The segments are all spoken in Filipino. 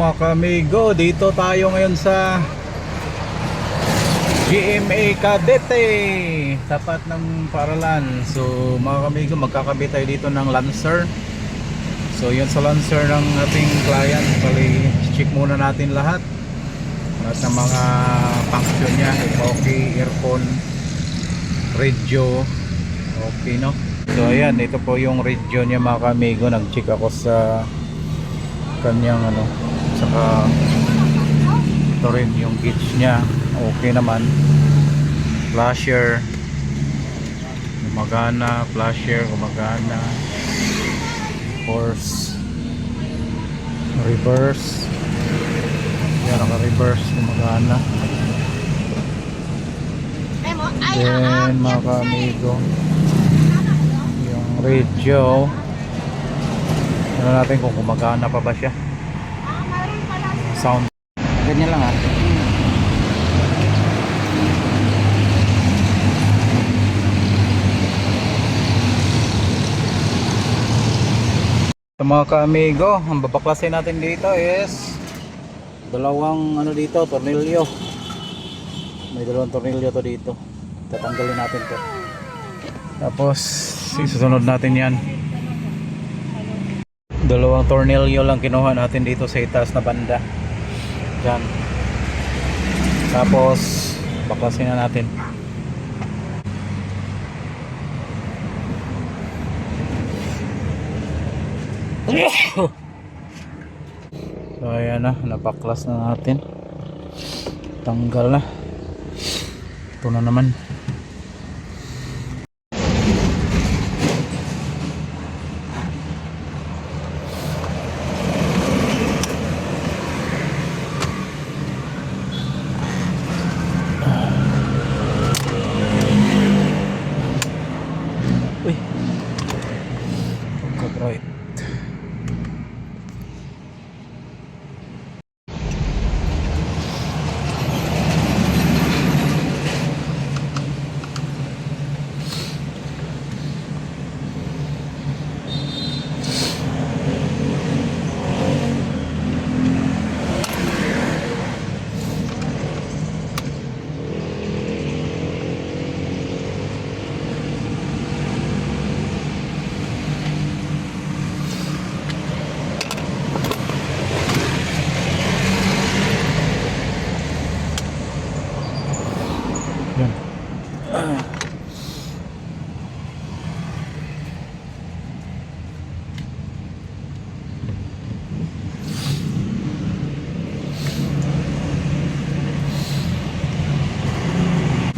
mga ka-amigo, dito tayo ngayon sa GMA Cavite, tapat ng Paralan. So mga ka-amigo, magkakabit tayo dito ng Lancer. So yun sa Lancer ng ating client, bali check muna natin lahat ng mga function nya. Okay, aircon, radio, okay no. So ayan, ito po yung radio nya mga ka-amigo. Nag-check ako sa kanyang saka ito rin yung gauge nya, okay naman. Flasher gumagana, flasher gumagana, force, reverse, yan, naka-reverse gumagana. Then mga ka-amigo, yung radio, tignan natin kung gumagana pa ba siya. Sound ganyan lang So, mga ka-amigo, ang babaklasin natin dito is dalawang dito, tornilyo. May dalawang tornilyo to dito. Tatanggalin natin to. Tapos isusunod natin yan. Dalawang tornilyo lang kinuha natin dito sa itaas na banda. Diyan. Tapos baklasin na natin. So ayan na, napaklas na natin. Tanggal na. Ito na naman. Uy, pagka-bright.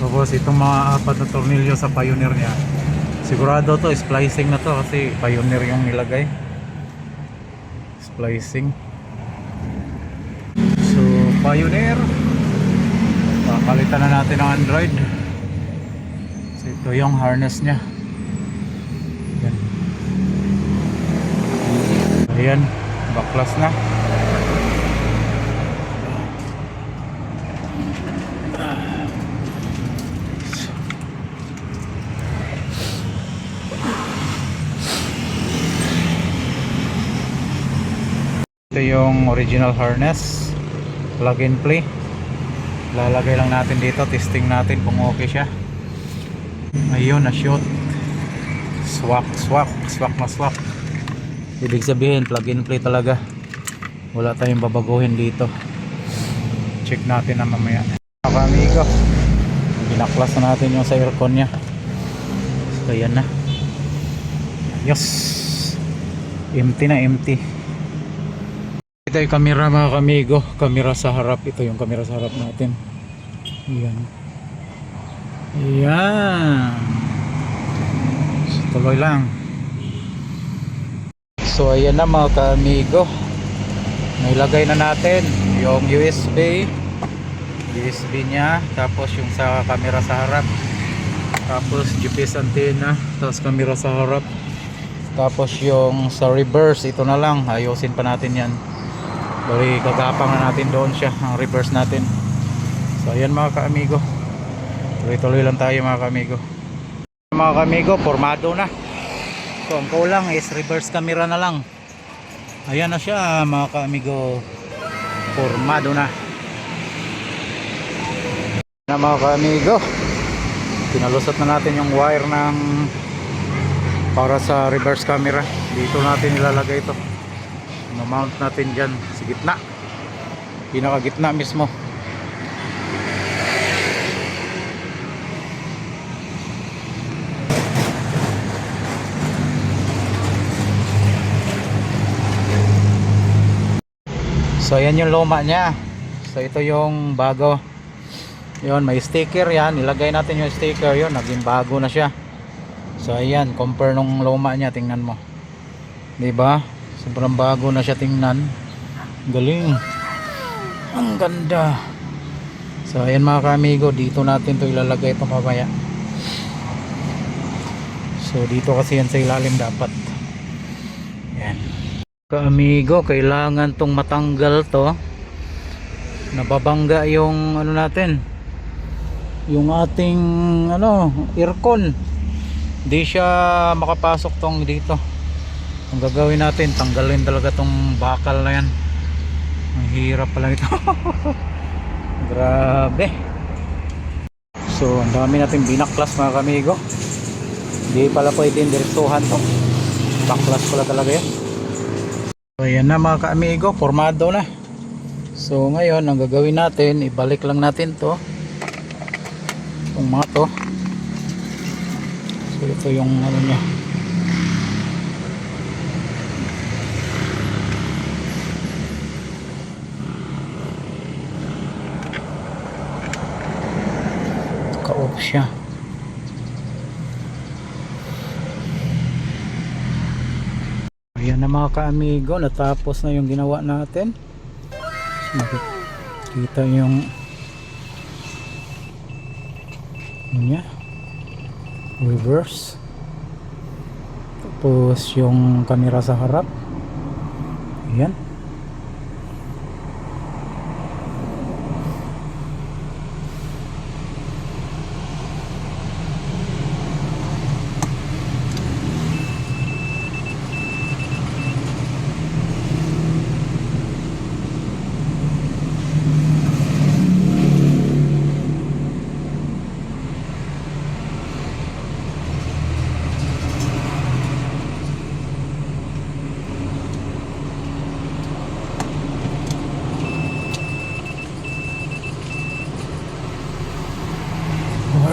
Tapos itong mga apat na tornilyo sa Pioneer nya, sigurado to splicing na to kasi Pioneer yung nilagay. Splicing. So Pioneer, papalitan na natin ang Android. So ito yung harness nya. Ayan, ayan, baklas na. Ito yung original harness, plug and play. Lalagay lang natin dito, testing natin kung okay siya. Ayun, na shoot. Swak na swak. Ibig sabihin plug and play talaga, wala tayong babaguhin dito. Check natin na mamaya. Mga amigo, binaklas na natin yung sa aircon nya. So yan na. Yes, empty na, empty. Ito yung camera mga kamigo, camera sa harap. Ito yung camera sa harap natin. Ayan. Ayan. So, tuloy lang. So ayan na mga kamigo, nailagay na natin yung USB nya, tapos yung sa camera sa harap, tapos GPS antenna, tapos camera sa harap, tapos yung sa reverse, ito na lang, ayusin pa natin yan. Bali kagapang na natin doon siya, ang reverse natin. So ayan mga ka-amigo, tuloy-tuloy lang tayo mga ka-amigo. Mga ka-amigo, formado na. So ang kulang is reverse camera na lang. Ayan na siya mga ka-amigo. formado na mga ka-amigo. Pinalusot na natin yung wire ng para sa reverse camera. Dito natin ilalagay ito, ma-mount natin dyan sa gitna, pinaka gitna mismo. So yan yung luma niya. So ito yung bago. Yun, may sticker yan. Ilagay natin yung sticker. Yun, naging bago na siya. So ayan, compare nung luma niya, tingnan mo. 'Di ba? Sobrang bago na siya tingnan. Galing. Ang ganda. So ayan mga ka-amigo, dito natin 'to ilalagay ito mamaya. So dito kasi yan sa ilalim dapat. Yan. Ka-amigo, kailangan tong matanggal to. Nababangga yung ano natin, yung ating aircon. Hindi siya makapasok tong dito. Ang gagawin natin, tanggalin talaga tong bakal na yan. Ang hirap pala ito. Grabe. So ang dami natin binaklas mga kamigo. Hindi pala pwedeng diretsuhan to. Baklas pala talaga yan. So ayan na mga ka-amigo, formado na. So ngayon ang gagawin natin, ibalik lang natin to, itong mga to. So ito yung ano nya, ka-off siya. Ayan na mga ka-amigo, natapos na yung ginawa natin. Makikita yung niya, reverse, tapos yung camera sa harap. Ayan.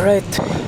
Alright.